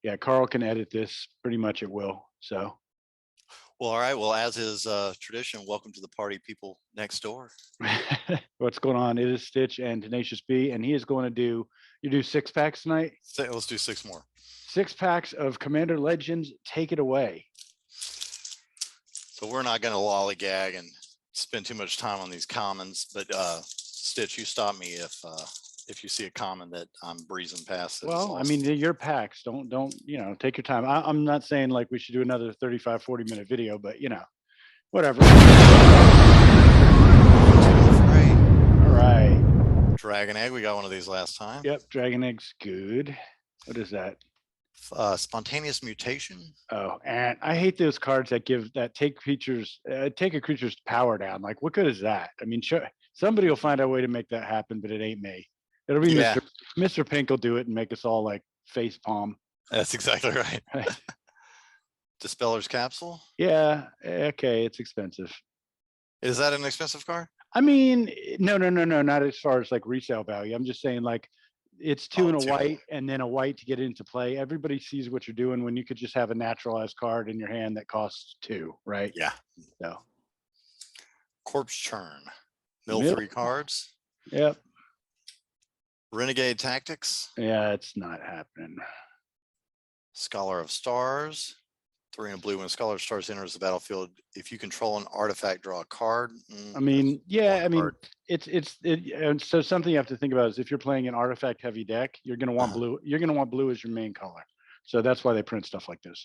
Yeah, Carl can edit this pretty much at will. So, Well, all right. Well, as is tradition, welcome to the party, people next door. what's going on? It is Stitch and Tenacious B, and he is going to do. You do 6-packs tonight. Let's do 6 more. 6-packs of Commander Legends. Take it away. So we're not going to lollygag and spend too much time on these commons, but Stitch, you stop me if you see a common that I'm breezing past. Well, I mean, your packs. Don't take your time. I'm not saying like we should do another 35, 40-minute video, but whatever. All right. Dragon Egg. We got one of these last time. Yep. Dragon Egg's good. What is that? Spontaneous Mutation. Oh, and I hate those cards that take a creature's power down. Like, what good is that? I mean, sure, somebody will find a way to make that happen, but it ain't me. It'll be Mr. Pink will do it and make us all like face palm. That's exactly right. Dispeller's Capsule. Yeah. Okay. It's expensive. Is that an expensive card? I mean, no, not as far as like resale value. I'm just saying like it's two and a white and then a white to get into play. Everybody sees what you're doing when you could just have a naturalized card in your hand that costs 2, right? Yeah. So Corpse Churn. Mill 3 cards. Yep. Renegade Tactics. Yeah, it's not happening. Scholar of Stars. 3 and blue. When Scholar of Stars enters the battlefield, if you control an artifact, draw a card. I mean, and so something you have to think about is if you're playing an artifact heavy deck, you're going to want blue. You're going to want blue as your main color. So that's why they print stuff like this.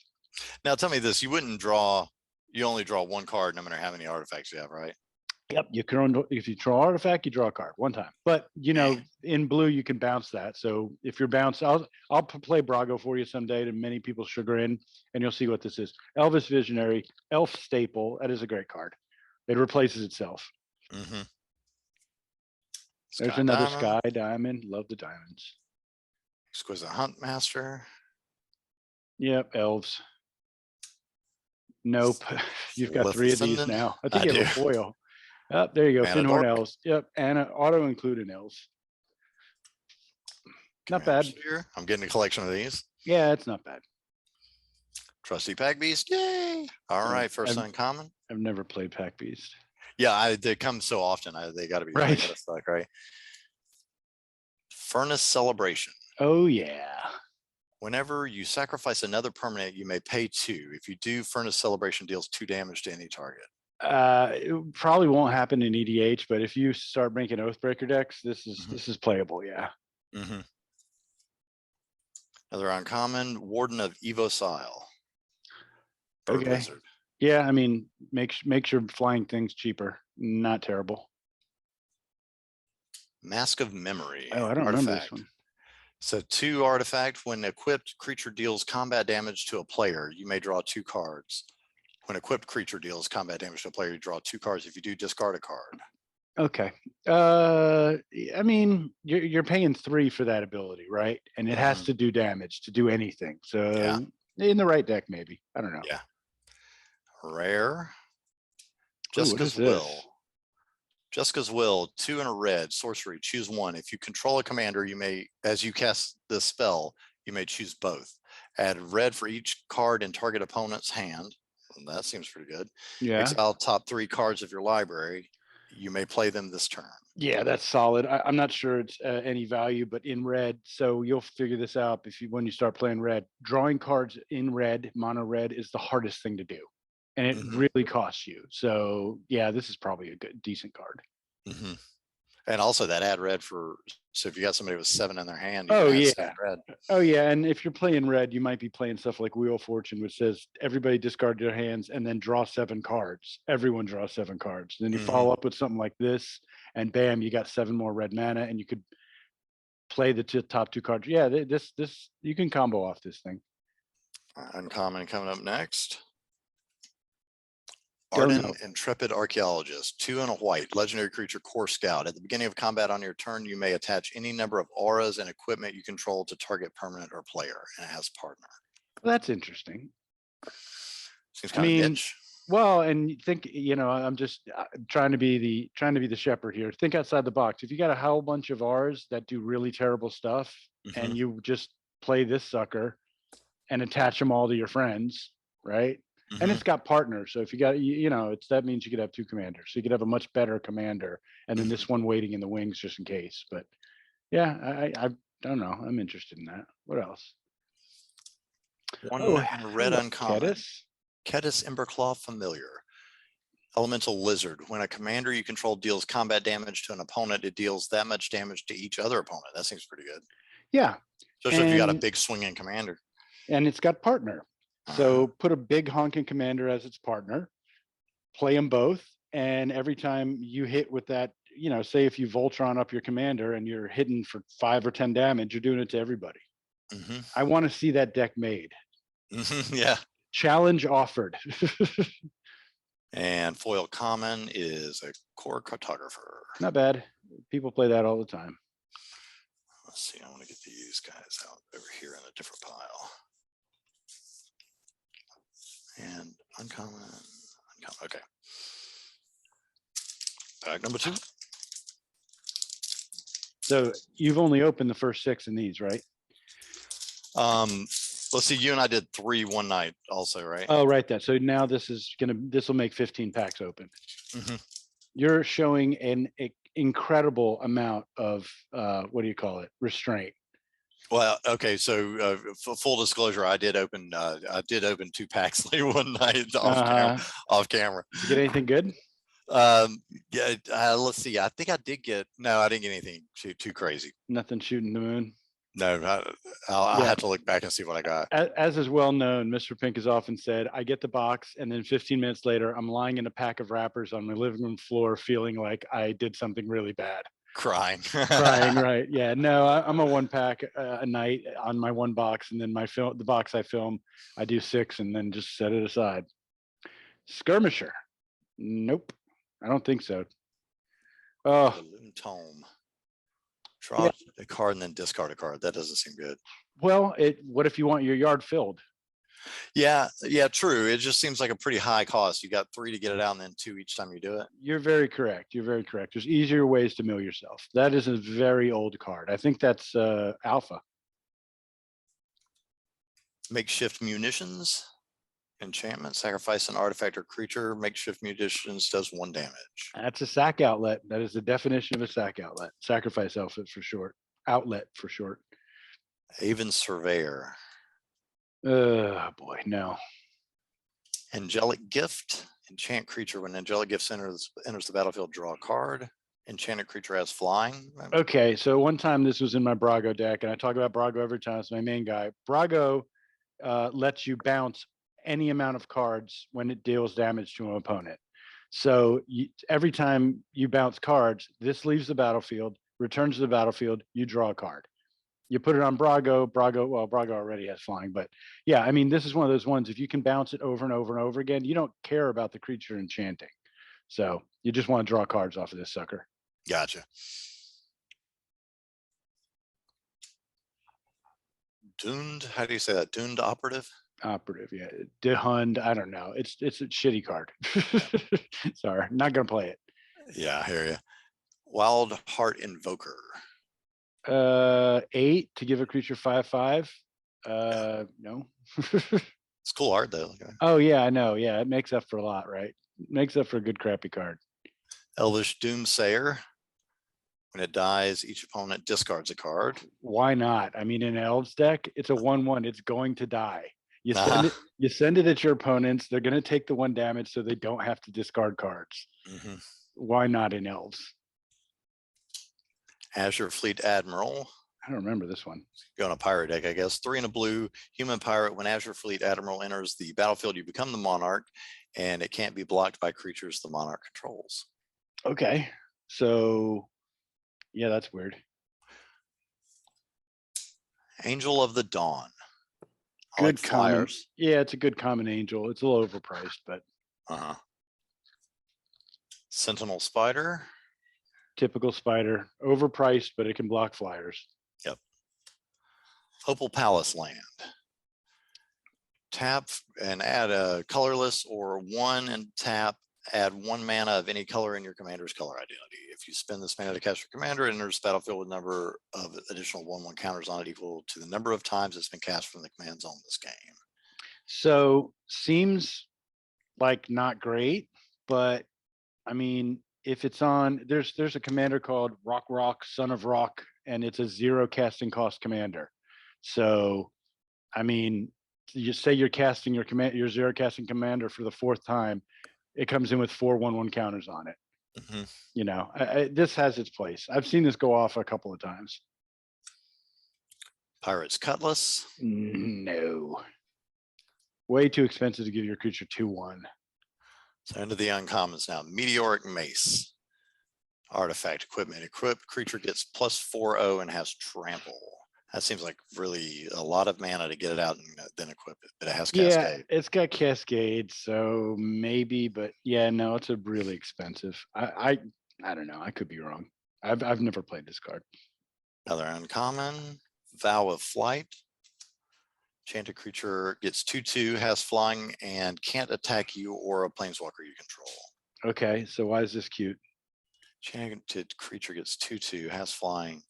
Now tell me this: you only draw 1 card no matter how many artifacts you have, right? Yep. If you draw artifact, you draw a card 1 time. But in blue you can bounce that. So if you're bounced, I'll play Brago for you someday to many people's chagrin, and you'll see what this is. Elvis Visionary, Elf Staple. That is a great card. It replaces itself. Mm-hmm. There's another Sky Diamond. Love the diamonds. Exquisite Huntmaster. Yep. Elves. Nope. You've got 3 of these now. I think you have a foil. Oh, there you go. Finhorn Elves. Yep. And auto included elves. Not bad. I'm getting a collection of these. Yeah, it's not bad. Trusty Pack Beast. Yay. All right. First uncommon. I've never played Pack Beast. Yeah, they come so often. They got to be right. Stuck, right? Furnace Celebration. Oh, yeah. Whenever you sacrifice another permanent, you may pay 2. If you do, Furnace Celebration deals 2 damage to any target. It probably won't happen in EDH, but if you start making Oathbreaker decks, this is playable. Yeah. Mm-hmm. Another uncommon, Warden of Evocile. Okay. Blizzard. Yeah, I mean, makes your flying things cheaper. Not terrible. Mask of Memory. Oh, I don't remember this one. So 2 artifact. When equipped, creature deals combat damage to a player, you may draw 2 cards. When equipped creature deals combat damage to a player, you draw 2 cards. If you do, discard a card. Okay. I mean, you're paying 3 for that ability, right? And it has to do damage to do anything. So in the right deck, maybe. I don't know. Yeah. Rare. Jessica's Will. Jessica's Will, 2 and a red, sorcery, choose 1. If you control a commander, you may, as you cast the spell, you may choose both. Add red for each card in target opponent's hand. That seems pretty good. Yeah. Exile top 3 cards of your library. You may play them this turn. Yeah, that's solid. I'm not sure it's any value, but in red. So you'll figure this out when you start playing red. Drawing cards in red, mono red, is the hardest thing to do, and it really costs you. So yeah, this is probably a decent card. Mm-hmm. And also that add red so if you got somebody with 7 in their hand, red. Oh yeah, and if you're playing red, you might be playing stuff like Wheel of Fortune, which says everybody discard their hands and then draw 7 cards. Everyone draws 7 cards. Then you follow up with something like this, and bam, you got 7 more red mana, and you could play the top 2 cards. Yeah, this you can combo off this thing. Uncommon coming up next. Ardent Intrepid Archaeologist, 2 and a white, legendary creature, Core Scout. At the beginning of combat on your turn, you may attach any number of auras and equipment you control to target permanent or player, and it has partner. Well, that's interesting. Seems kind of niche. Well, and think, I'm just trying to be the shepherd here. Think outside the box. If you got a whole bunch of auras that do really terrible stuff, and you just play this sucker, and attach them all to your friends, right? And it's got partners. So if you got, that means you could have 2 commanders. So you could have a much better commander, and then this one waiting in the wings just in case. But yeah, I don't know. I'm interested in that. What else? One and a red uncommon. Kedis? Kedis Emberclaw Familiar. Elemental Lizard. When a commander you control deals combat damage to an opponent, it deals that much damage to each other opponent. That seems pretty good. Yeah. Especially if you got a big swinging commander. And it's got partner. So put a big honking commander as its partner, play them both. And every time you hit with that, say if you Voltron up your commander and you're hitting for 5 or 10 damage, you're doing it to everybody. I want to see that deck made. Yeah. Challenge offered. And foil common is a core cartographer. Not bad. People play that all the time. Let's see. I want to get these guys out over here in a different pile. And uncommon. Okay. Pack number 2. So you've only opened the first 6 in these, right? Let's see. You and I did 3 one night, also, right? Oh, right. That. So now this will make 15 packs open. You're showing an incredible amount of what do you call it? Restraint. Well, okay. So full disclosure, I did open 2 packs late one night off camera. Did you get anything good? Yeah. Let's see. I think I did get. No, I didn't get anything too crazy. Nothing shooting the moon. No, I'll have to look back and see what I got. As is well known, Mr. Pink has often said, I get the box and then 15 minutes later, I'm lying in a pack of wrappers on my living room floor feeling like I did something really bad. Crying. Crying, right. Yeah, no, I'm a 1 pack a night on my 1 box. And then the box I film, I do 6 and then just set it aside. Skirmisher. Nope. I don't think so. Oh. Balloon Tome. Draw a card and then discard a card. That doesn't seem good. Well, what if you want your yard filled? Yeah, true. It just seems like a pretty high cost. You got 3 to get it out and then 2 each time you do it. You're very correct. There's easier ways to mill yourself. That is a very old card. I think that's alpha. Makeshift Munitions. Enchantment, sacrifice an artifact or creature. Makeshift Munitions does 1 damage. That's a sack outlet. That is the definition of a sack outlet. Sacrifice outfit for short. Outlet for short. Aven Surveyor. Oh boy, no. Angelic Gift. Enchant creature. When angelic gifts enters the battlefield, draw a card. Enchanted creature has flying. Okay, so one time this was in my Brago deck, and I talk about Brago every time. It's my main guy. Brago lets you bounce any amount of cards when it deals damage to an opponent. So every time you bounce cards, this leaves the battlefield, returns to the battlefield, you draw a card. You put it on Brago, Brago already has flying, but yeah, I mean, this is one of those ones, if you can bounce it over and over and over again, you don't care about the creature enchanting. So you just want to draw cards off of this sucker. Gotcha. Doomed, how do you say that? Doomed Operative? Operative, yeah. Dehund, I don't know. It's a shitty card. Sorry, not gonna play it. Yeah, I hear you. Wild Heart Invoker. 8 to give a creature 5/5. No. It's cool art though. Okay. Oh yeah, I know. Yeah, it makes up for a lot, right? It makes up for a good crappy card. Elvish Doomsayer. When it dies, each opponent discards a card. Why not? I mean, in an Elves deck, it's a 1/1. It's going to die. You send it at your opponents. They're going to take the 1 damage, so they don't have to discard cards. Why not in Elves? Azure Fleet Admiral. I don't remember this one. Go on a pirate deck, I guess. 3 and a blue, human pirate. When Azure Fleet Admiral enters the battlefield, you become the monarch, and it can't be blocked by creatures the monarch controls. Okay, so yeah, that's weird. Angel of the Dawn. Good common. Yeah, it's a good common angel. It's a little overpriced, but Sentinel Spider. Typical spider, overpriced, but it can block flyers. Yep. Opal Palace Land. Tap and add a colorless or 1 and tap add 1 mana of any color in your commander's color identity. If you spend this mana to cast your commander, it enters the battlefield with a number of additional 1/1 counters on it equal to the number of times it's been cast from the command zone this game. So seems like not great, but I mean, if it's on, there's a commander called Rock, Son of Rock, and it's a 0 casting cost commander. So, I mean, you say you're casting your 0 casting commander for the 4th time, it comes in with 4 1/1 counters on it. You know, this has its place. I've seen this go off a couple of times. Pirate's Cutlass. No. Way too expensive to give your creature 2/1. So into the uncommons now. Meteoric Mace. Artifact equipment. Equipped creature gets +4/0 and has trample. That seems like really a lot of mana to get it out and then equip it, but it has Cascade. Yeah, it's got Cascade, so maybe, but yeah, no, it's a really expensive. I don't know. I could be wrong. I've never played this card. Another uncommon, Vow of Flight. Enchanted creature gets 2/2, has flying, and can't attack you or a planeswalker you control. Okay, so why is this cute? Enchanted creature gets 2/2, has flying.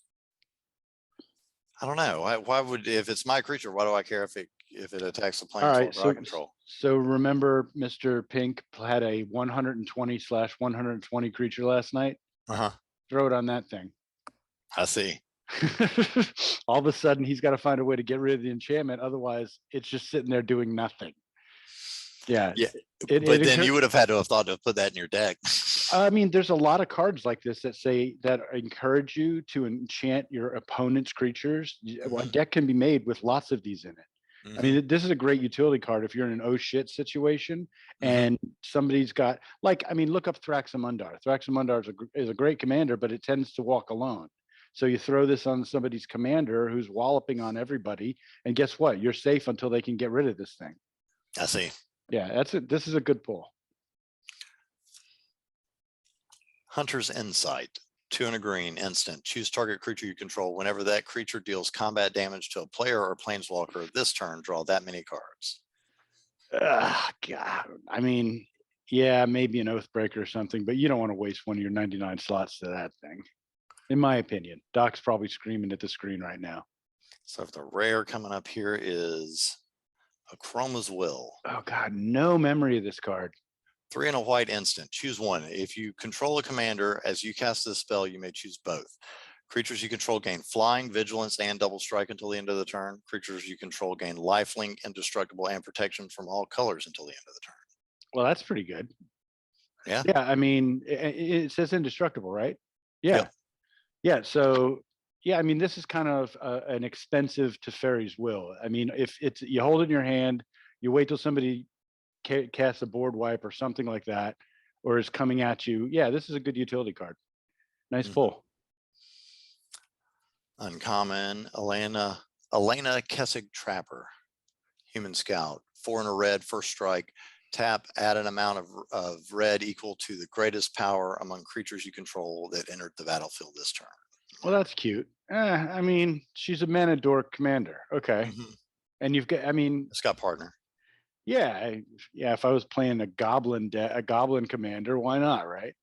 I don't know. Why would, if it's my creature, why do I care if it attacks the planeswalker I control? So remember, Mr. Pink had a 120/120 creature last night. Throw it on that thing. I see. All of a sudden, he's got to find a way to get rid of the enchantment. Otherwise, it's just sitting there doing nothing. Yeah. But then you would have had to have thought to put that in your deck. I mean, there's a lot of cards like this that encourage you to enchant your opponent's creatures. A deck can be made with lots of these in it. I mean, this is a great utility card if you're in an oh shit situation and somebody's got, like, I mean, look up Thraxamundar. Thraxamundar is a great commander, but it tends to walk alone. So you throw this on somebody's commander who's walloping on everybody, and guess what? You're safe until they can get rid of this thing. I see. Yeah, that's it. This is a good pull. Hunter's Insight. 2 and a green, instant. Choose target creature you control. Whenever that creature deals combat damage to a player or planeswalker this turn, draw that many cards. God. I mean, yeah, maybe an Oathbreaker or something, but you don't want to waste one of your 99 slots to that thing. In my opinion, Doc's probably screaming at the screen right now. So if the rare coming up here is a Chroma's Will. Oh God, no memory of this card. 3 and a white, instant. Choose one. If you control a commander, as you cast this spell, you may choose both. Creatures you control gain flying, vigilance, and double strike until the end of the turn. Creatures you control gain lifelink, indestructible, and protection from all colors until the end of the turn. Well, that's pretty good. Yeah. Yeah, I mean, it says indestructible, right? Yeah. Yep. Yeah, so yeah, I mean, this is kind of an expensive Teferi's Will. I mean, if it's, you hold it in your hand, you wait till somebody casts a board wipe or something like that, or is coming at you. Yeah, this is a good utility card. Nice pull. Uncommon, Elena Kessig Trapper. Human Scout. 4 and a red, first strike. Tap, add an amount of red equal to the greatest power among creatures you control that entered the battlefield this turn. Well, that's cute. I mean, she's a mana dork commander. Okay. And you've got, I mean, it's got partner. Yeah. Yeah. If I was playing a goblin commander, why not? Right.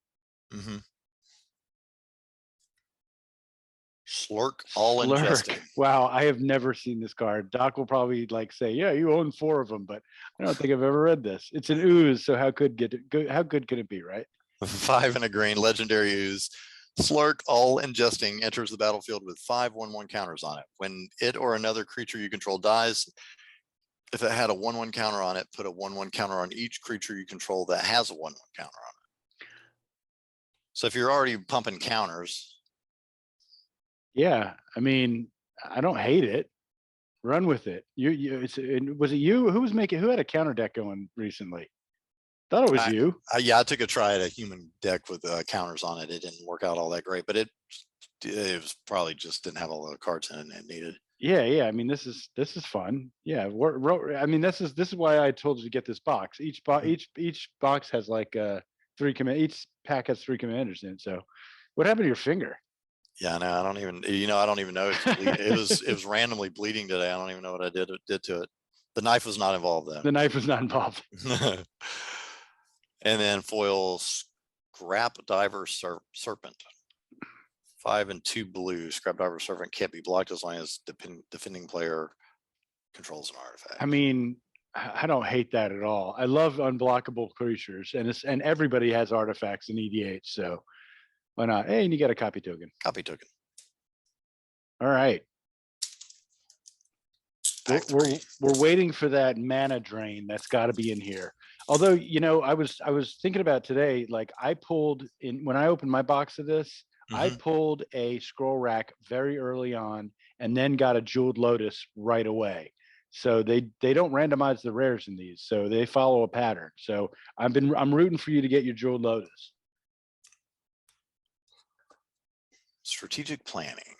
Slurk, all ingesting. Wow, I have never seen this card. Doc will probably like say, "Yeah, you own 4 of them," but I don't think I've ever read this. It's an ooze, so how good can it be, right? 5 and a green, legendary ooze. Slurk, all ingesting, enters the battlefield with 5 1/1 counters on it. When it or another creature you control dies, if it had a 1/1 counter on it, put a 1/1 counter on each creature you control that has a 1/1 counter on it. So if you're already pumping counters. Yeah, I mean, I don't hate it. Run with it. Was it you? Who had a counter deck going recently? Thought it was you. Yeah, I took a try at a human deck with counters on it. It didn't work out all that great, but it was probably just didn't have all the cards in it needed. Yeah. I mean, this is fun. Yeah, I mean, this is why I told you to get this box. Each box has like 3 command. Each pack has 3 commanders in it. So, what happened to your finger? Yeah, no, I don't even know. It was randomly bleeding today. I don't even know what I did to it. The knife was not involved though. The knife was not involved. And then foil Scrap Diver Serpent. 5 and 2 blue. Scrap Diver Serpent can't be blocked as long as defending player controls an artifact. I mean, I don't hate that at all. I love unblockable creatures, and everybody has artifacts in EDH, so why not? Hey, and you got a copy token. Copy token. All right. We're waiting for that mana drain. That's got to be in here. Although, you know, I was thinking about today, like I pulled in when I opened my box of this, I pulled a scroll rack very early on and then got a jeweled lotus right away. So they don't randomize the rares in these, so they follow a pattern. So I'm rooting for you to get your jeweled lotus. Strategic planning.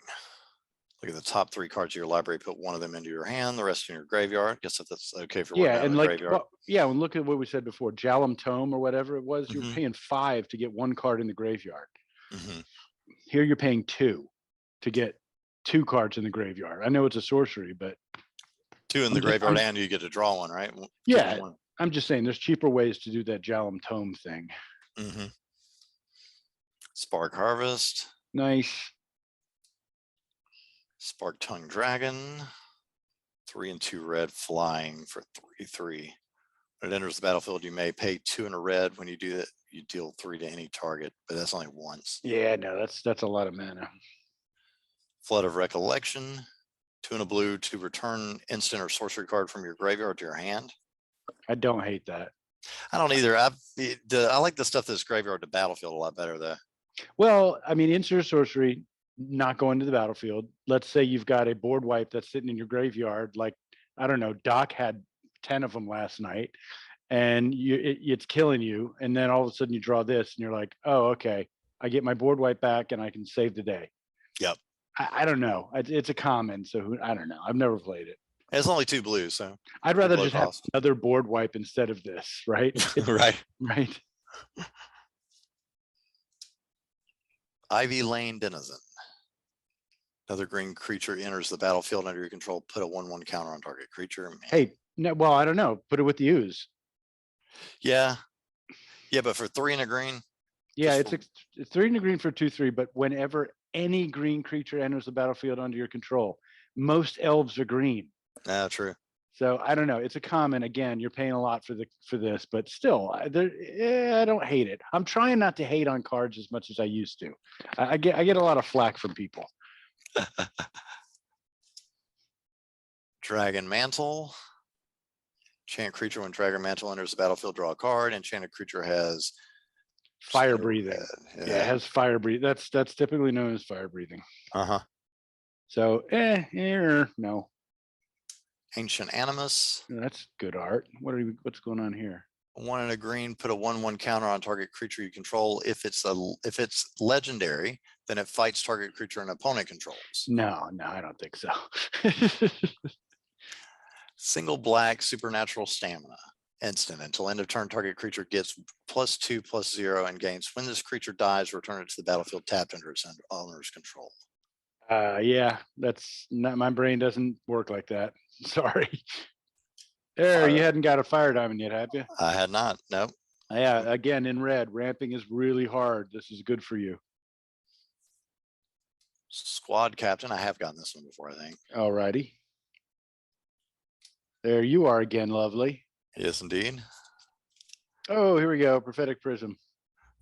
Look at the top 3 cards of your library. Put one of them into your hand, the rest in your graveyard. Guess if that's okay for yeah, and like graveyard. Well, and look at what we said before, Jalum Tome or whatever it was. You're paying 5 to get 1 card in the graveyard. Here you're paying 2 to get 2 cards in the graveyard. I know it's a sorcery, but 2 in the graveyard, and you get to draw 1, right? Yeah, I'm just saying there's cheaper ways to do that Jalum Tome thing. Spark Harvest. Nice. Spark Tongue Dragon. 3 and 2 red, flying for 3/3. When it enters the battlefield, you may pay 2 in a red. When you do that, you deal 3 to any target, but that's only once. Yeah, no, that's a lot of mana. Flood of Recollection. 2 and a blue to return instant or sorcery card from your graveyard to your hand. I don't hate that. I don't either. I like the stuff that's graveyard to battlefield a lot better though. Well, I mean, instant sorcery, not going to the battlefield. Let's say you've got a board wipe that's sitting in your graveyard. Like, I don't know, Doc had 10 of them last night and it's killing you. And then all of a sudden you draw this and you're like, oh, okay, I get my board wipe back and I can save the day. Yep. I don't know. It's a common, so I don't know. I've never played it. It's only 2 blues, so I'd rather just have another board wipe instead of this, right? Right. Ivy Lane Denizen. Another green creature enters the battlefield under your control. Put a 1/1 counter on target creature. Man. Hey, no, well, I don't know. Put it with the ooze. Yeah, but for 3 and a green. Yeah, it's 3 and a green for 2/3. But whenever any green creature enters the battlefield under your control, most elves are green. True. So I don't know. It's a common. Again, you're paying a lot for this, but still, I don't hate it. I'm trying not to hate on cards as much as I used to. I get a lot of flack from people. Dragon Mantle. Enchant creature when Dragon Mantle enters the battlefield, draw a card. Enchanted creature has fire breathing. Yeah, it has fire breathing. That's typically known as fire breathing. So no. Ancient Animus. That's good art. What's going on here? 1 and a green, put a 1/1 counter on target creature you control. If it's legendary, then it fights target creature an opponent controls. No, I don't think so. Single black supernatural stamina. Instant. Until end of turn, target creature gets +2/+0 and gains. When this creature dies, return it to the battlefield tapped under its owner's control. Yeah, that's not, my brain doesn't work like that. Sorry. There, you hadn't got a fire diamond yet, have you? I had not. No. Yeah, again, in red, ramping is really hard. This is good for you. Squad captain. I have gotten this one before, I think. All righty. There you are again, lovely. Yes, indeed. Oh, here we go. Prophetic Prism.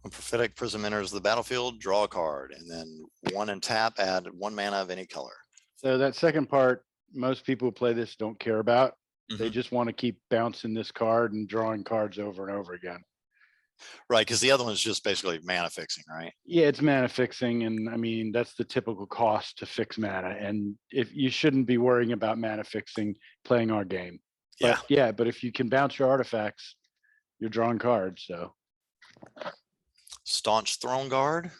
When Prophetic Prism enters the battlefield, draw a card, and then 1 and tap, add 1 mana of any color. So that second part, most people who play this don't care about. They just want to keep bouncing this card and drawing cards over and over again. Right, because the other one's just basically mana fixing, right? Yeah, it's mana fixing, and I mean that's the typical cost to fix mana. And if you shouldn't be worrying about mana fixing playing our game. But but if you can bounce your artifacts, you're drawing cards. So Staunch Throne Guard.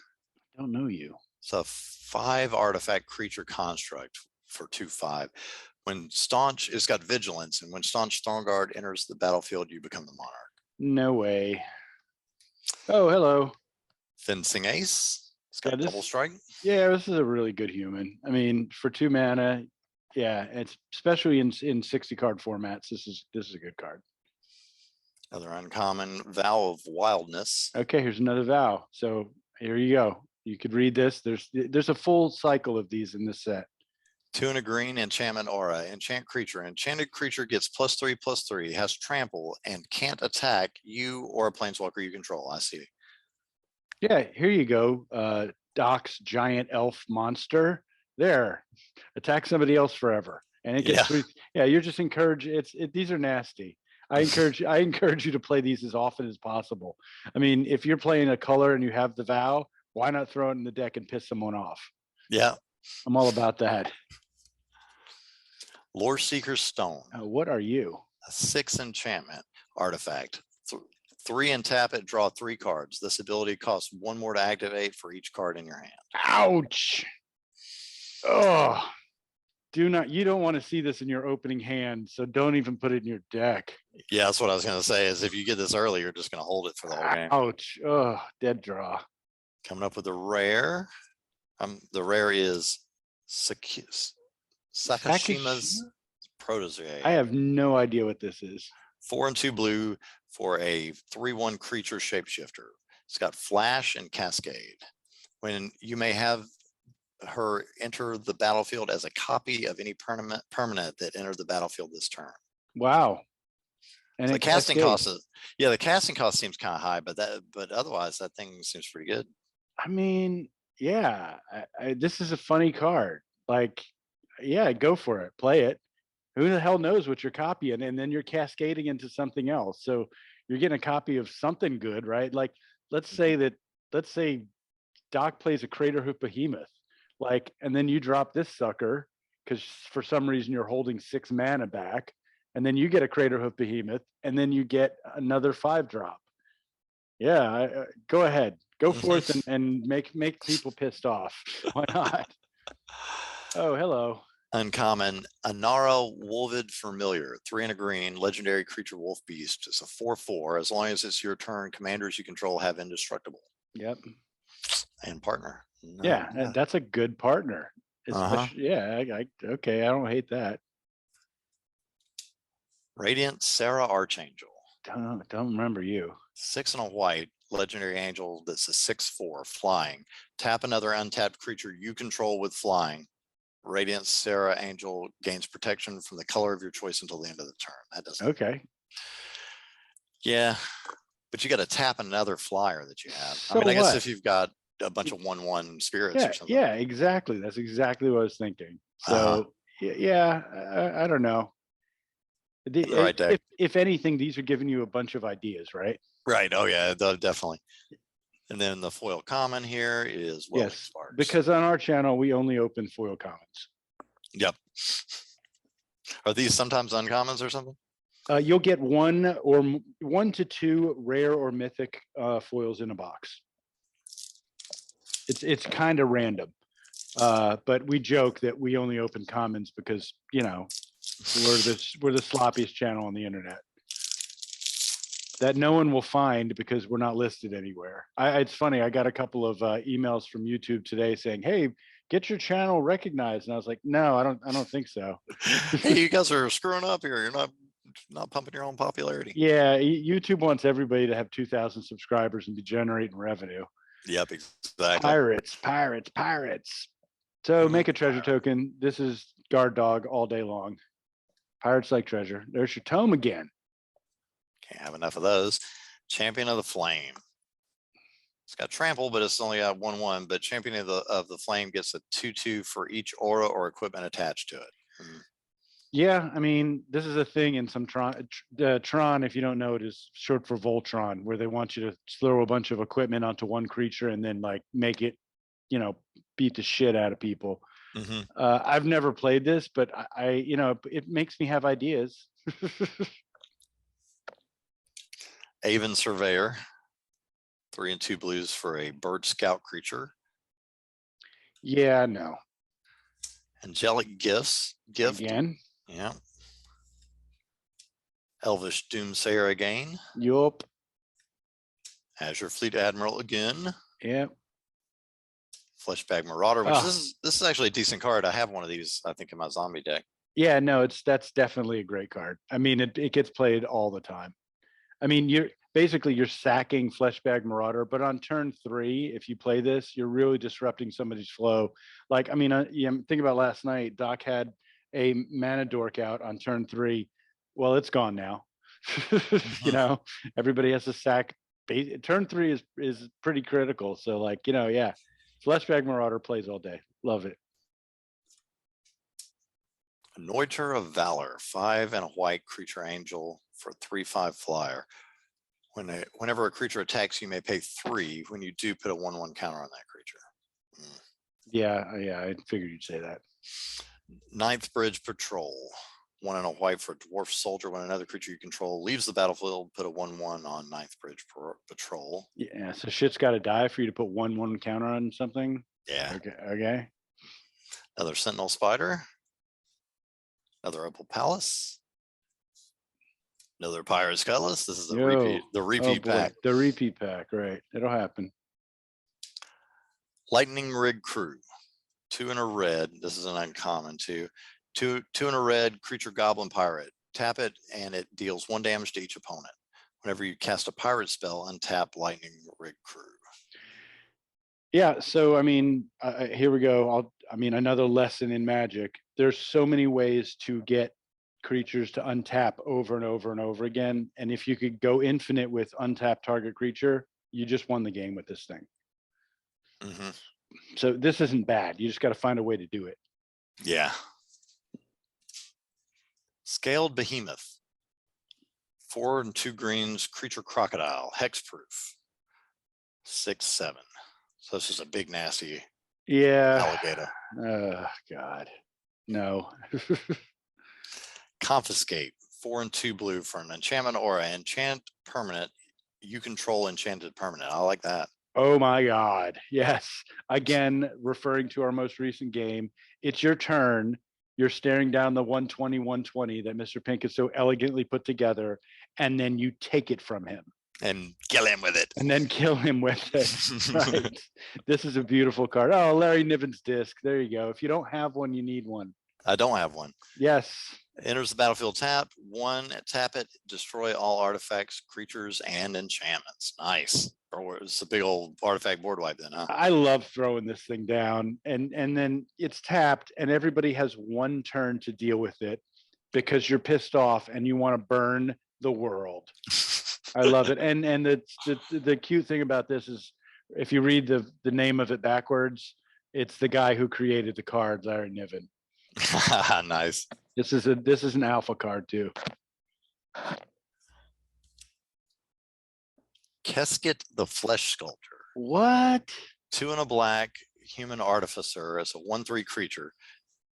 I don't know you. It's a 5 artifact creature construct for 2/5. When Staunch, it's got vigilance, and when Staunch Throne Guard enters the battlefield, you become the monarch. No way. Oh, hello. Fencing Ace. It's got double strike. Yeah, this is a really good human. I mean, for 2 mana, yeah, it's especially in 60 card formats. This is a good card. Another uncommon, Vow of Wildness. Okay, here's another vow. So here you go. You could read this. There's a full cycle of these in this set. 2 and a green, enchantment aura. Enchant creature. Enchanted creature gets +3/+3, has trample, and can't attack you or a planeswalker you control. I see. Yeah, here you go. Doc's giant elf monster. There, attack somebody else forever, and it gets three. Yeah, you're just encouraged. These are nasty. I encourage you to play these as often as possible. I mean, if you're playing a color and you have the vow, why not throw it in the deck and piss someone off? Yeah, I'm all about that. Lore Seeker's Stone. What are you? A 6 enchantment artifact. 3 and tap it, draw 3 cards. This ability costs 1 more to activate for each card in your hand. Ouch. Oh, you don't want to see this in your opening hand, so don't even put it in your deck. Yeah, that's what I was going to say, is if you get this early, you're just going to hold it for the whole game. Ouch. Oh, dead draw. Coming up with a rare. The rare is Sakashima's Protege. I have no idea what this is. 4 and 2 blue for a 3/1 creature shapeshifter. It's got flash and cascade. When you may have her enter the battlefield as a copy of any permanent that entered the battlefield this turn. Wow. And so the casting cost is, the casting cost seems kind of high, but otherwise that thing seems pretty good. I mean, yeah, this is a funny card. Like, yeah, go for it, play it. Who the hell knows what you're copying, and then you're cascading into something else. So you're getting a copy of something good, right? Like, let's say Doc plays a Craterhoof Behemoth, like, and then you drop this sucker because for some reason you're holding 6 mana back, and then you get a Craterhoof Behemoth, and then you get another 5-drop. Yeah, go ahead, go forth and make people pissed off. Why not? Oh, hello. Uncommon, Anara Wolvid Familiar, 3 and a green, legendary creature wolf beast. It's a 4/4. As long as it's your turn, commanders you control have indestructible. Yep. And partner. Yeah, that's a good partner. Yeah, okay, I don't hate that. Radiant Sarah Archangel. Don't remember you. 6 and a white, legendary angel that's a 6/4, flying. Tap another untapped creature you control with flying. Radiant Sarah Angel gains protection from the color of your choice until the end of the turn. That doesn't. Okay. Yeah, but you got to tap another flyer that you have. So I mean, I guess if you've got a bunch of 1/1 spirits or something. Yeah, exactly. That's exactly what I was thinking. So yeah, I don't know. Right deck. If anything, these are giving you a bunch of ideas, right? Right. Oh yeah, definitely. And then the foil common here is Sparks. Because on our channel we only open foil commons. Yep. Are these sometimes uncommons or something? You'll get 1 to 2 rare or mythic foils in a box. It's kind of random, but we joke that we only open commons because we're the sloppiest channel on the internet that no one will find because we're not listed anywhere. It's funny. I got a couple of emails from YouTube today saying, "Hey, get your channel recognized," and I was like, "No, I don't think so." Hey, you guys are screwing up here. You're not pumping your own popularity. Yeah, YouTube wants everybody to have 2,000 subscribers and be generating revenue. Yep, exactly. Pirates. So make a treasure token. This is guard dog all day long. Pirates like treasure. There's your tome again. Can't have enough of those. Champion of the Flame. It's got trample, but it's only got 1/1. But Champion of the Flame gets a 2/2 for each aura or equipment attached to it. Yeah, I mean, this is a thing in some Tron. Tron, if you don't know, it is short for Voltron, where they want you to throw a bunch of equipment onto one creature and then like make it, beat the shit out of people. I've never played this, but it makes me have ideas. Aven Surveyor, 3 and 2 blues for a bird scout creature. Yeah, no. Angelic Gift again. Yeah. Elvish Doomsayer again. Yup. Azure Fleet Admiral again. Yep. Fleshbag Marauder, which this is actually a decent card. I have one of these, I think, in my zombie deck. Yeah, no, that's definitely a great card. I mean, it gets played all the time. I mean, you're sacking Fleshbag Marauder, but on turn 3, if you play this, you're really disrupting somebody's flow. Like, I mean, think about last night. Doc had a mana dork out on turn 3. Well, it's gone now. Everybody has to sack. Turn 3 is pretty critical. So, like, yeah, Fleshbag Marauder plays all day. Love it. Anointer of Valor, 5 and a white creature angel for 3/5 flyer. Whenever a creature attacks, you may pay 3. When you do, put a 1/1 counter on that creature. Yeah, I figured you'd say that. Ninth Bridge Patrol, 1 and a white for a dwarf soldier. When another creature you control leaves the battlefield, put a 1/1 on Ninth Bridge Patrol. Yeah, so shit's got to die for you to put 1/1 counter on something. Yeah. Okay. Another Sentinel Spider. Another Opal Palace. Another Pirate's Cutlass. This is the repeat pack. The repeat pack, right. It'll happen. Lightning Rig Crew, 2 and a red. This is an uncommon too. 2 and a red creature goblin pirate. Tap it and it deals 1 damage to each opponent. Whenever you cast a pirate spell, untap Lightning Rig Crew. Yeah, so I mean, here we go. Another lesson in Magic. There's so many ways to get creatures to untap over and over and over again. And if you could go infinite with untap target creature, you just won the game with this thing. Mm-hmm. So this isn't bad. You just got to find a way to do it. Yeah. Scaled Behemoth, 4 and 2 greens, creature crocodile, hexproof, 6/7. So this is a big nasty alligator. Oh God, no. Confiscate, 4 and 2 blue for an enchantment or an enchant permanent. You control enchanted permanent. I like that. Oh my God. Yes. Again, referring to our most recent game, it's your turn. You're staring down the 120 that Mr. Pink has so elegantly put together, and then you take it from him. And kill him with it. And then kill him with it. Right. This is a beautiful card. Oh, Larry Niven's disc. There you go. If you don't have one, you need one. I don't have one. Yes. Enters the battlefield tapped. 1, tap it, destroy all artifacts, creatures, and enchantments. Nice. Or it's a big old artifact board wipe then, huh? I love throwing this thing down, and then it's tapped, and everybody has 1 turn to deal with it because you're pissed off and you want to burn the world. I love it. And the cute thing about this is if you read the name of it backwards, it's the guy who created the card, Larry Niven. Nice. This is an alpha card too. Casket the Flesh Sculptor. What? 2 and a black human artificer as a 1/3 creature.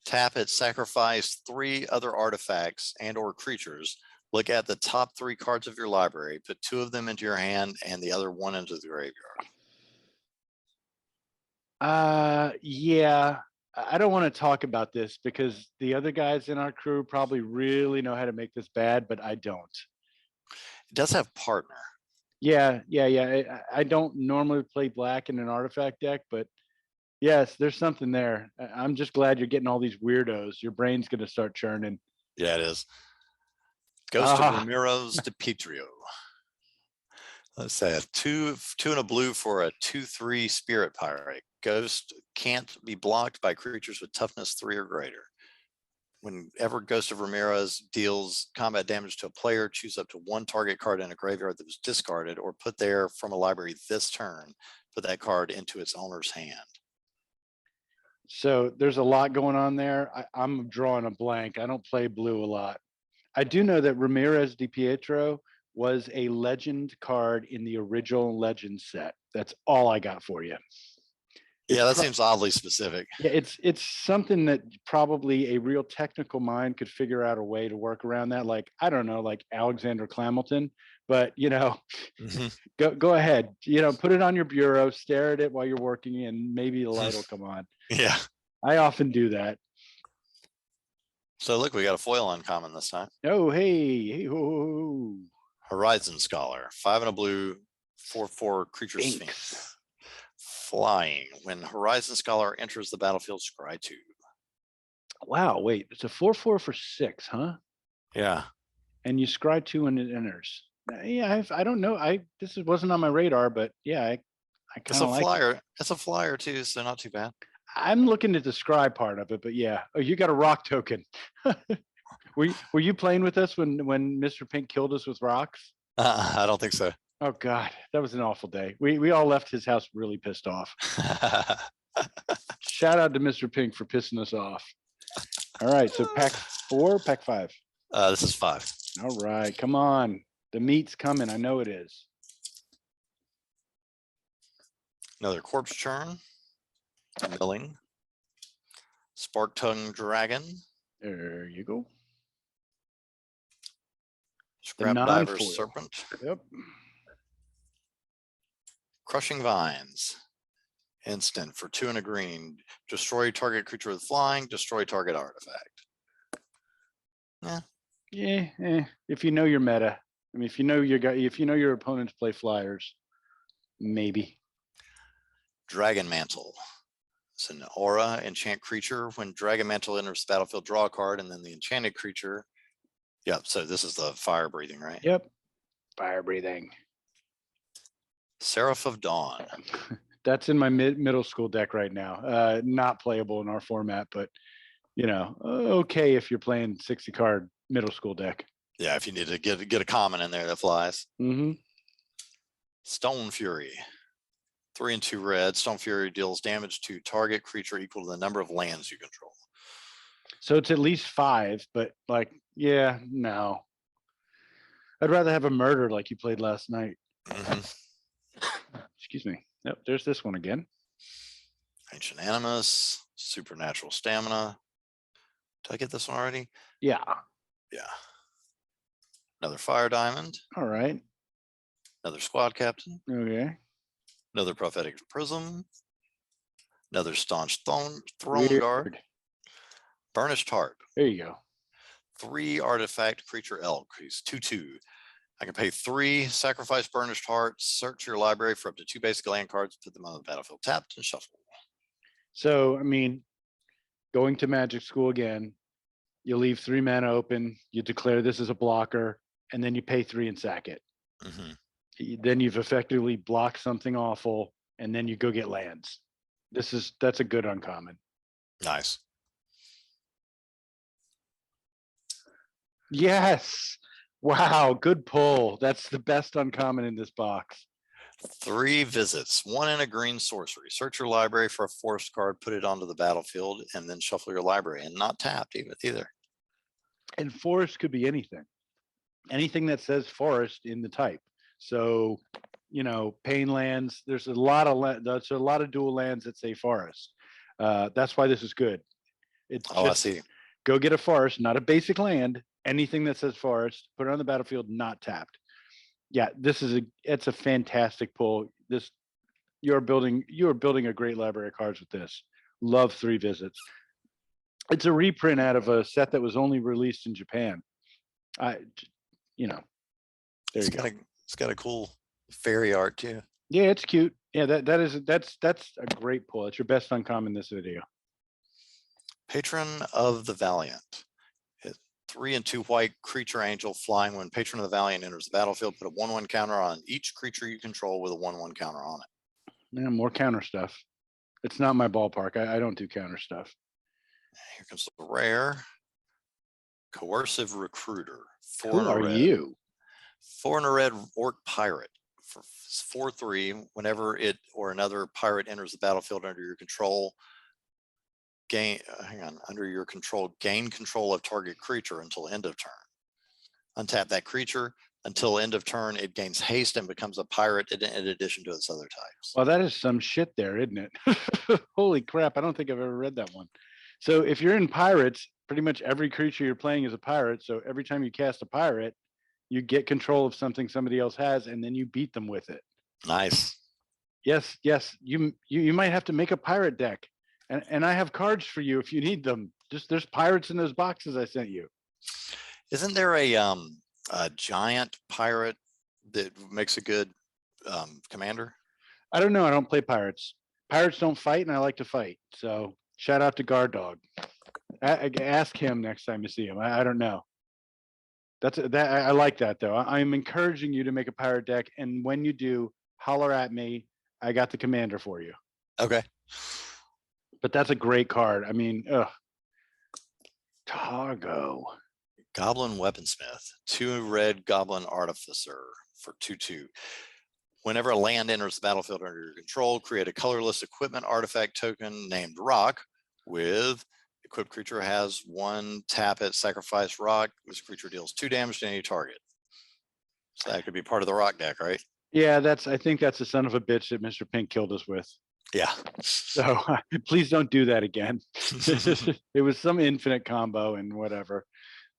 Tap it, sacrifice 3 other artifacts and or creatures. Look at the top 3 cards of your library, put 2 of them into your hand and the other 1 into the graveyard. Yeah. I don't want to talk about this because the other guys in our crew probably really know how to make this bad, but I don't. It does have partner. Yeah. I don't normally play black in an artifact deck, but yes, there's something there. I'm just glad you're getting all these weirdos. Your brain's going to start churning. Yeah, it is. Ghost of Ramiro's DePietro. Let's say a 2 and a blue for a 2/3 spirit pirate. Ghost can't be blocked by creatures with toughness 3 or greater. Whenever Ghost of Ramirez deals combat damage to a player, choose up to 1 target card in a graveyard that was discarded or put there from a library this turn. Put that card into its owner's hand. So there's a lot going on there. I'm drawing a blank. I don't play blue a lot. I do know that Ramirez DiPietro was a legend card in the original Legend set. That's all I got for you. Yeah, that seems oddly specific. Yeah, it's something that probably a real technical mind could figure out a way to work around that. Like, I don't know, like Alexander Clamilton, but go ahead, put it on your bureau, stare at it while you're working, and maybe the light will come on. Yeah. I often do that. So look, we got a foil uncommon this time. Oh, hey, ho. Horizon Scholar, 5 and a blue, 4/4 creature Sphinx. Flying. When Horizon Scholar enters the battlefield, scry 2. Wow, wait, it's a 4/4 for 6, huh? Yeah. And you scry 2 when it enters. Yeah, I don't know. This wasn't on my radar, but yeah, I It's kind a of like it. flyer. It's a flyer too, so not too bad. I'm looking at the scry part of it, but yeah. Oh, you got a rock token. Were you playing with us when Mr. Pink killed us with rocks? I don't think so. Oh God, that was an awful day. We all left his house really pissed off. Shout out to Mr. Pink for pissing us off. All right, so pack 4, pack 5. This is 5. All right, come on. The meat's coming. I know it is. Another corpse churn. Milling. Spark tongue dragon. There you go. Scrap diver serpent. Yep. Crushing vines. Instant for 2 and a green. Destroy target creature with flying. Destroy target artifact. Yeah. Yeah. If you know your meta, I mean, if you know your opponents play flyers, maybe. Dragon Mantle. It's an aura enchant creature. When Dragon Mantle enters the battlefield, draw a card, and then the enchanted creature. Yep. So this is the fire breathing, right? Yep. Fire breathing. Seraph of Dawn. That's in my middle school deck right now. Not playable in our format, but okay if you're playing 60 card middle school deck. Yeah, if you need to get a common in there that flies. Mm-hmm. Stone Fury. 3 and 2 red. Stone Fury deals damage to target creature equal to the number of lands you control. So it's at least 5, but no. I'd rather have a murder like you played last night. Excuse me. Yep, there's this one again. Ancient Animus, Supernatural Stamina. Did I get this one already? Yeah. Yeah. Another Fire Diamond. All right. Another Squad Captain. Okay. Another Prophetic Prism. Another Staunch Throne Guard. Burnished Heart. There you go. 3 artifact creature elk. He's 2/2. I can pay 3, sacrifice Burnished Heart, search your library for up to 2 basic land cards, put them on the battlefield tapped, and shuffle. So, I mean, going to Magic School again, you leave 3 mana open, you declare this as a blocker, and then you pay 3 and sack it. Then you've effectively blocked something awful, and then you go get lands. That's a good uncommon. Nice. Yes. Wow, good pull. That's the best uncommon in this box. 3 visits, 1 in a green sorcery. Search your library for a forest card, put it onto the battlefield, and then shuffle your library, and not tapped either. And forest could be anything. Anything that says forest in the type. So, pain lands. There's a lot of dual lands that say forest. That's why this is good. It's I see. Go get a forest, not a basic land. Anything that says forest, put it on the battlefield, not tapped. Yeah, it's a fantastic pull. You are building a great library of cards with this. Love 3 visits. It's a reprint out of a set that was only released in Japan. There you go. It's got a cool fairy art too. Yeah, it's cute. Yeah, that's a great pull. It's your best uncommon in this video. Patron of the Valiant. 3 and 2 white creature angel flying. When Patron of the Valiant enters the battlefield, put a 1/1 counter on each creature you control with a 1/1 counter on it. Yeah, more counter stuff. It's not my ballpark. I don't do counter stuff. Here comes the rare. Coercive Recruiter. 4 Who are you? 4 and a red orc pirate. For 4/3, whenever it or another pirate enters the battlefield under your control, gain control of target creature until end of turn. Untap that creature. Until end of turn, it gains haste and becomes a pirate in addition to its other types. Well, that is some shit there, isn't it? Holy crap. I don't think I've ever read that one. So if you're in pirates, pretty much every creature you're playing is a pirate. So every time you cast a pirate, you get control of something somebody else has, and then you beat them with it. Nice. Yes. You might have to make a pirate deck. And I have cards for you if you need them. There's pirates in those boxes I sent you. Isn't there a giant pirate that makes a good commander? I don't know. I don't play pirates. Pirates don't fight, and I like to fight. So shout out to Guard Dog. Ask him next time you see him. I don't know. I like that though. I'm encouraging you to make a pirate deck, and when you do, holler at me. I got the commander for you. Okay. But that's a great card. I mean, Targo. Goblin Weaponsmith, 2 red Goblin Artificer for 2/2. Whenever a land enters the battlefield under your control, create a colorless equipment artifact token named Rock with equipped creature has 1 tap it, sacrifice Rock. This creature deals 2 damage to any target. So that could be part of the Rock deck, right? Yeah, I think that's the son of a bitch that Mr. Pink killed us with. Yeah. So please don't do that again. It was some infinite combo and whatever.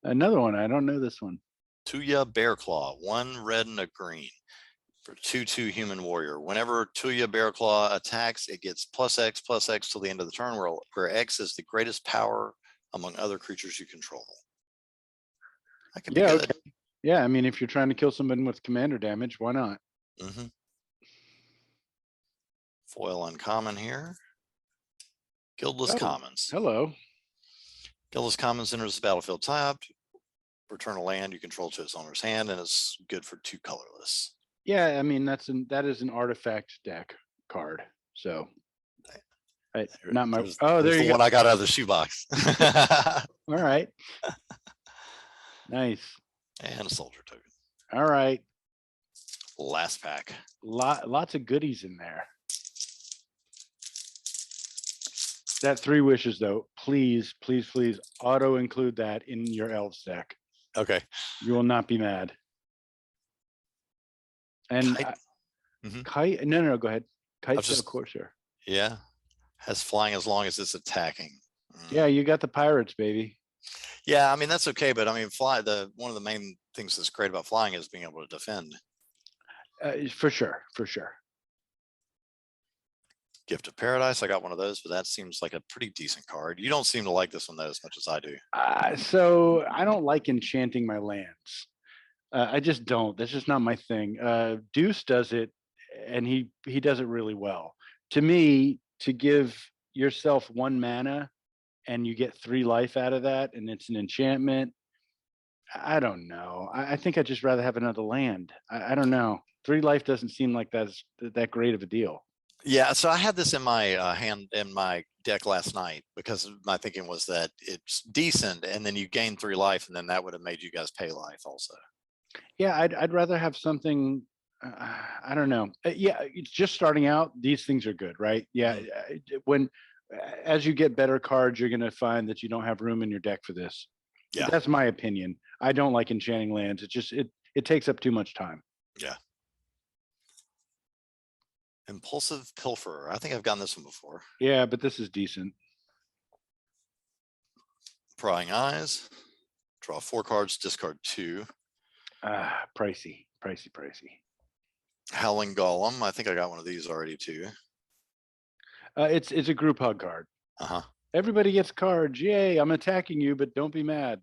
Another one. I don't know this one. Tuya Bearclaw, 1 red and a green for 2/2 human warrior. Whenever Tuya Bearclaw attacks, it gets +X till the end of the turn, where X is the greatest power among other creatures you control. That could be good. Okay. Yeah, I mean, if you're trying to kill somebody with commander damage, why not? Foil uncommon here. Guildless Commons. Hello. Guildless Commons enters the battlefield tapped. Return a land you control to its owner's hand, and it's good for 2 colorless. Yeah, I mean that is an artifact deck card. So, not my. There you go. One I got out of the shoebox. All right. Nice. And a soldier token. All right. Last pack. Lots of goodies in there. That 3 wishes though, please auto include that in your elves deck. Okay. You will not be mad. And Kite, no, go ahead. Kite's of course, sure. Yeah. Has flying as long as it's attacking. Yeah, you got the pirates, baby. Yeah, I mean that's okay, but I mean one of the main things that's great about flying is being able to defend. For sure. Gift of Paradise, I got one of those, but that seems like a pretty decent card. You don't seem to like this one though as much as I do. So I don't like enchanting my lands. I just don't. That's just not my thing. Deuce does it, and he does it really well. To me, to give yourself 1 mana and you get 3 life out of that, and it's an enchantment. I don't know. I think I'd just rather have another land. I don't know. 3 life doesn't seem like that's that great of a deal. Yeah, so I had this in my hand in my deck last night because my thinking was that it's decent, and then you gain 3 life, and then that would have made you guys pay life also. Yeah, I'd rather have something. I don't know. Yeah, it's just starting out. These things are good, right? Yeah, as you get better cards, you're going to find that you don't have room in your deck for this. Yeah, that's my opinion. I don't like Enchanting Lands. It just it takes up too much time. Yeah. Impulsive Pilferer. I think I've gotten this one before. Yeah, but this is decent. Prying Eyes. Draw 4 cards, discard 2. Pricey. Howling Golem. I think I got one of these already too. It's a group hug card. Everybody gets cards. Yay, I'm attacking you, but don't be mad.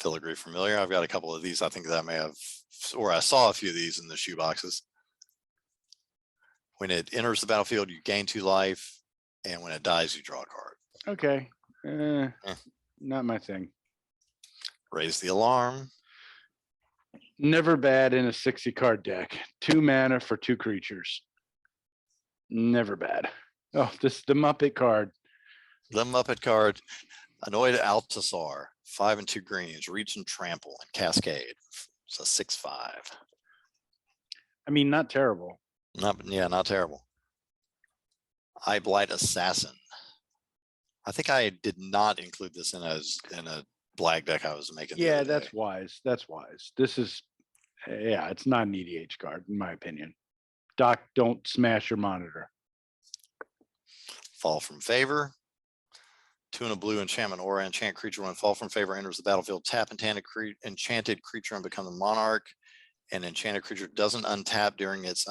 Filigree Familiar. I've got a couple of these. I think that may have, or I saw a few of these in the shoe boxes. When it enters the battlefield, you gain 2 life, and when it dies, you draw a card. Okay. Not my thing. Raise the Alarm. Never bad in a 60 card deck. 2 mana for 2 creatures. Never bad. Oh, this the Muppet card. The Muppet card. Annoyed Altasar. 5 and 2 greens. Reach and Trample and Cascade. It's a 6/5. I mean, not terrible. Not terrible. Eye Blight Assassin. I think I did not include this in a black deck I was making. Yeah, that's wise. This is, it's not an EDH card in my opinion. Doc, don't smash your monitor. Fall from Favor. 2 and a blue enchantment aura. Enchant creature when Fall from Favor enters the battlefield. Tap enchanted creature and become the monarch. An enchanted creature doesn't untap during its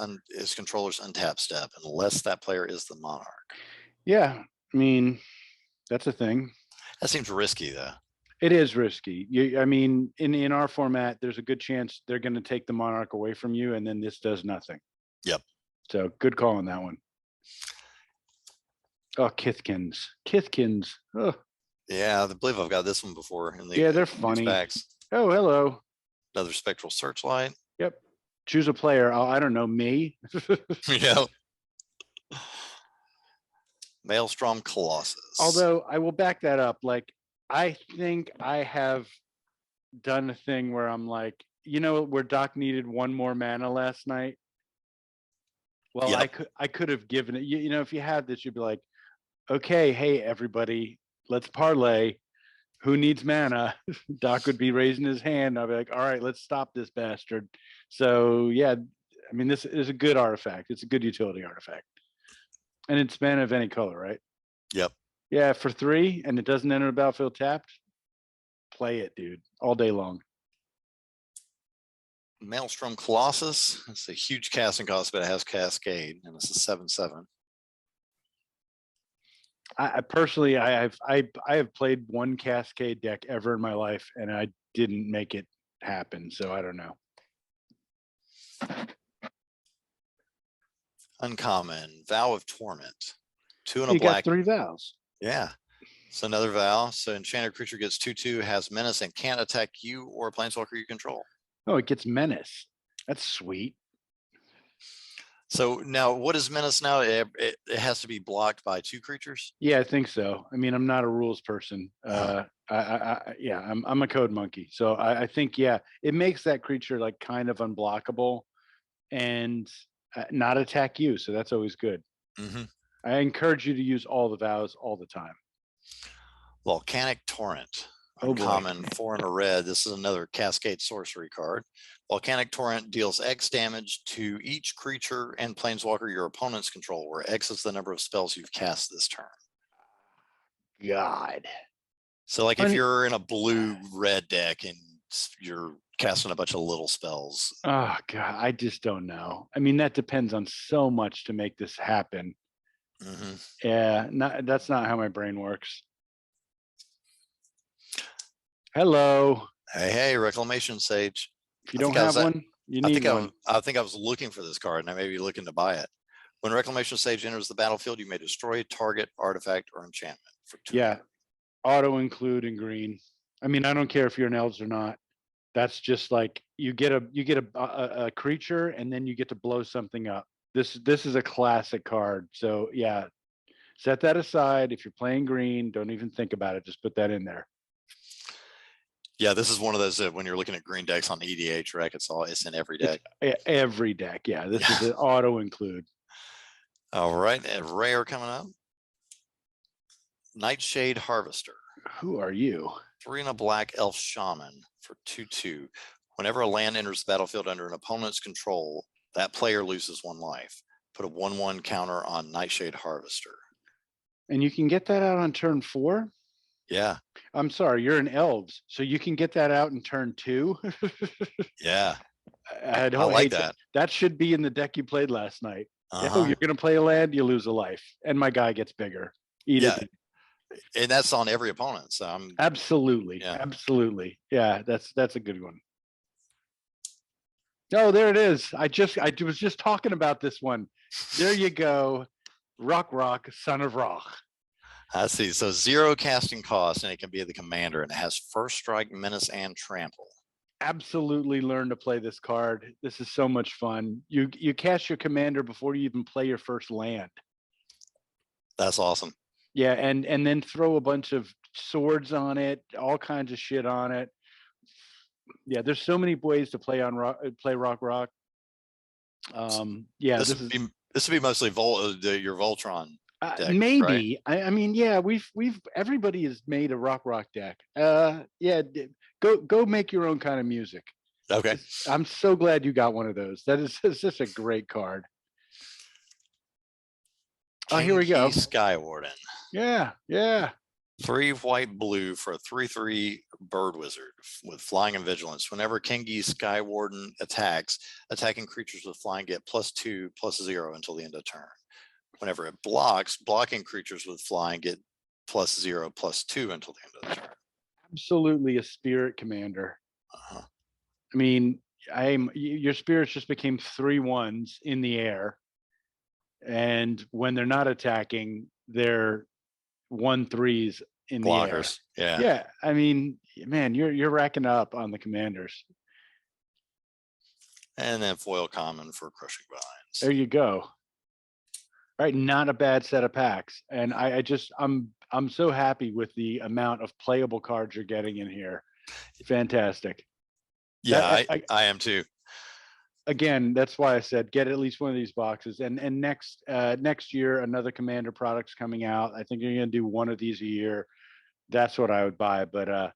controller's untap step unless that player is the monarch. Yeah, I mean, that's a thing. That seems risky though. It is risky. I mean, in our format, there's a good chance they're going to take the monarch away from you, and then this does nothing. Yep. So good call on that one. Oh, Kithkins. Oh. Yeah, I believe I've got this one before. They're funny. Packs. Oh, hello. Another Spectral Searchlight. Yep. Choose a player. Oh, I don't know, me. Yep. Maelstrom Colossus. Although I will back that up. Like, I think I have done a thing where I'm like, where Doc needed one more mana last night. Well, Yep. I could have given it. If you had this, you'd be like, okay, hey everybody, let's parlay. Who needs mana? Doc would be raising his hand. I'll be like, all right, let's stop this bastard. So yeah, I mean, this is a good artifact. It's a good utility artifact, and it's mana of any color, right? Yep. Yeah, for 3, and it doesn't enter the battlefield tapped. Play it, dude, all day long. Maelstrom Colossus. It's a huge casting cost, but it has Cascade, and it's a 7/7. I personally, I have played one Cascade deck ever in my life, and I didn't make it happen. So I don't know. Uncommon. Vow of Torment. 2 and a You black. got 3 vows. Yeah. It's another vow. So enchanted creature gets 2/2, has menace, and can't attack you or a planeswalker you control. Oh, it gets menace. That's sweet. So now, what is menace now? It has to be blocked by 2 creatures. Yeah, I think so. I mean, I'm not a rules person. Uh-huh. I'm a code monkey. So I think, yeah, it makes that creature like kind of unblockable and not attack you. So that's always good. Mm-hmm. I encourage you to use all the vows all the time. Volcanic Torrent. Oh, boy. Uncommon, 4 and a red. This is another Cascade sorcery card. Volcanic Torrent deals X damage to each creature and planeswalker your opponents control, where X is the number of spells you've cast this turn. God. So like if you're in a blue-red deck and you're casting a bunch of little spells. Oh, God, I just don't know. I mean, that depends on so much to make this happen. Mm-hmm. Yeah, that's not how my brain works. Hello. Hey, Reclamation Sage. If you don't have one, you need one. I think I was looking for this card and I may be looking to buy it. When Reclamation Sage enters the battlefield, you may destroy a target artifact or enchantment for 2. Yeah, auto include in green. I mean, I don't care if you're an elves or not. That's just like you get a creature and then you get to blow something up. This is a classic card. So yeah, set that aside. If you're playing green, don't even think about it. Just put that in there. Yeah, this is one of those that when you're looking at green decks on EDH, right? It's in every deck. Every deck, yeah. This is an auto include. All right, and rare coming up. Nightshade Harvester. Who are you? 3 and a black elf shaman for 2/2. Whenever a land enters the battlefield under an opponent's control, that player loses 1 life. Put a 1/1 counter on Nightshade Harvester. And you can get that out on turn 4? Yeah. I'm sorry, you're an elves, so you can get that out in turn 2. Yeah. I like that. That should be in the deck you played last night. Uh-huh. Oh, you're gonna play a land, you lose a life, and my guy gets bigger. Yeah. And that's on every opponent. So I'm absolutely. Yeah, that's a good one. Oh, there it is. I was just talking about this one. There you go. Rock, son of Rock. I see. So 0 casting cost, and it can be the commander, and it has first strike, menace, and trample. Absolutely learn to play this card. This is so much fun. You cast your commander before you even play your first land. That's awesome. Yeah, and then throw a bunch of swords on it, all kinds of shit on it. Yeah, there's so many ways to play rock. Yeah, this would be mostly your Voltron deck, maybe. Right? I mean, yeah, we've everybody has made a rock deck. Yeah, go make your own kind of music. Okay. I'm so glad you got one of those. It's just a great card. Oh, here we go. Skywarden. Yeah. 3 white blue for a 3/3 bird wizard with flying and vigilance. Whenever Kingi Skywarden attacks, attacking creatures with flying get +2/+0 until the end of turn. Whenever it blocks, blocking creatures with flying get +0/+2 until the end of the turn. Absolutely a spirit commander. Uh-huh. I mean, your spirits just became 3/1s in the air. And when they're not attacking, they're 1/3s in blockers. The air. Yeah. I mean, Man, you're racking up on the commanders. And then foil common for Crushing Vines. There you go. All right, not a bad set of packs. And I'm so happy with the amount of playable cards you're getting in here. Fantastic. Yeah, I am too. Again, that's why I said get at least one of these boxes. And next year, another Commander product's coming out. I think you're going to do one of these a year. That's what I would buy. But all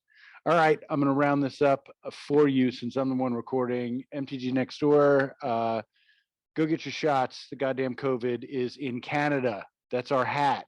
right, I'm going to round this up for you since I'm the one recording. MTG Next Door, go get your shots. The goddamn COVID is in Canada. That's our hat.